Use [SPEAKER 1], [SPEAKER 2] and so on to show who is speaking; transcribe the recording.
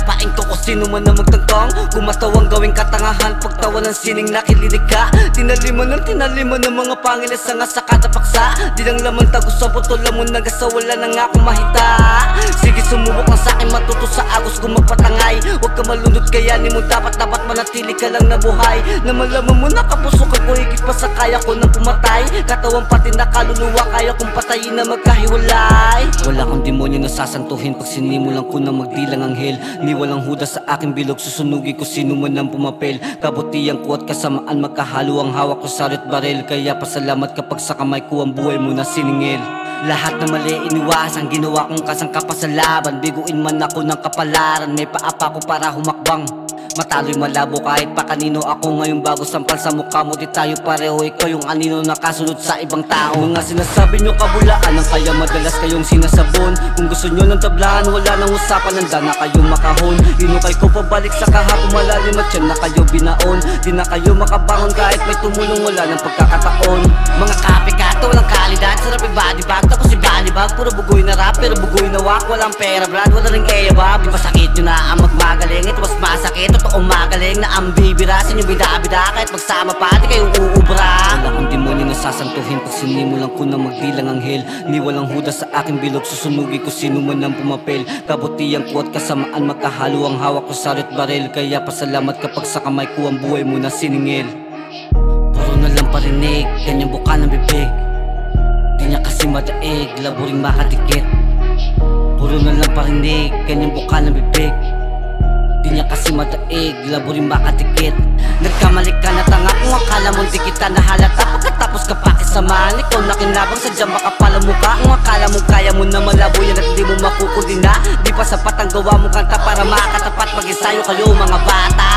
[SPEAKER 1] Tapain ko kung sino man na magtangkang kumatawang gawing katangahan. Pagtawa ng sining nakilinig ka, tinaliman ng mga pangil sa nga sa katapaksa. Di lang laman tagos sa putol lamon nagasa wala na nga akong mahita. Sige sumubok lang sa'kin matuto sa agos kung magpatangay. Huwag ka malundot kayanin mo dapat manatili ka lang na buhay. Na malaman mo nakapusukan ko higit pa sa kaya ko nang pumatay. Katawan pati nakaluluwa kaya kong patayin na magkahiwalay. Wala akong demonyo na sasantuhin pag sinimulan ko na magdilang anghel. Ni walang huda sa aking bilog susunugi ko sino man ang pumapel. Kabutihan ko at kasamaan magkahalo ang hawak ko sa rit baril. Kaya pasalamat kapag sa kamay ko ang buhay mo na siningil. Lahat na mali iniwasan, ginawa kong kasangka pa sa laban. Biguin man ako ng kapalaran, may paapa ko para humakbang. Matalo'y malabo kahit pa kanino ako ngayon bago sampal sa mukha mo. Di tayo pareho, ikaw yung anino nakasunod sa ibang tao. Mga sinasabi nyo kabulaan ang kaya madalas kayong sinasabon. Kung gusto nyo ng tablaan wala nang usapan, handa na kayo makahon. Hinukay ko pabalik sa kahapon malalim at yan na kayo binaon. Di na kayo makabangon kahit may tumulong wala ng pagkakataon. Mga kapikato walang kalidad, sarap i-body bag tapos i-body bag. Puro bugoy na rap pero bugoy na wak. Walang pera brad, wala ring eya-bab. Di ba sakit nyo na ang magmagaling, ito mas masakit. Totoong magaling na ang bibirasin yung bida-bida. Kahit magsama pa di kayong uubra. Wala akong demonyo na sasantuhin pag sinimulan ko na magdilang anghel. Ni walang huda sa aking bilog susunugi ko sino man ang pumapel. Kabutihan ko at kasamaan magkahalo ang hawak ko sa rit baril. Kaya pasalamat kapag sa kamay ko ang buhay mo na siningil. Puro na lang parinig, ganyang buka ng bibig. Di niya kasi madaig, laboring makatikit. Puro na lang parinig, ganyang buka ng bibig. Di niya kasi madaig, laboring makatikit. Nagkamali ka na tanga kung akala mong di kita nahalata. Pagkatapos ka pakisamahan, ikaw na kinabang sadyang makapal ang mukha. Kung akala mo kaya mo na malabo yan at di mo makukundina. Di pa sapat ang gawa mo kanta para makatapat. Mag-ensayo kayo mga bata.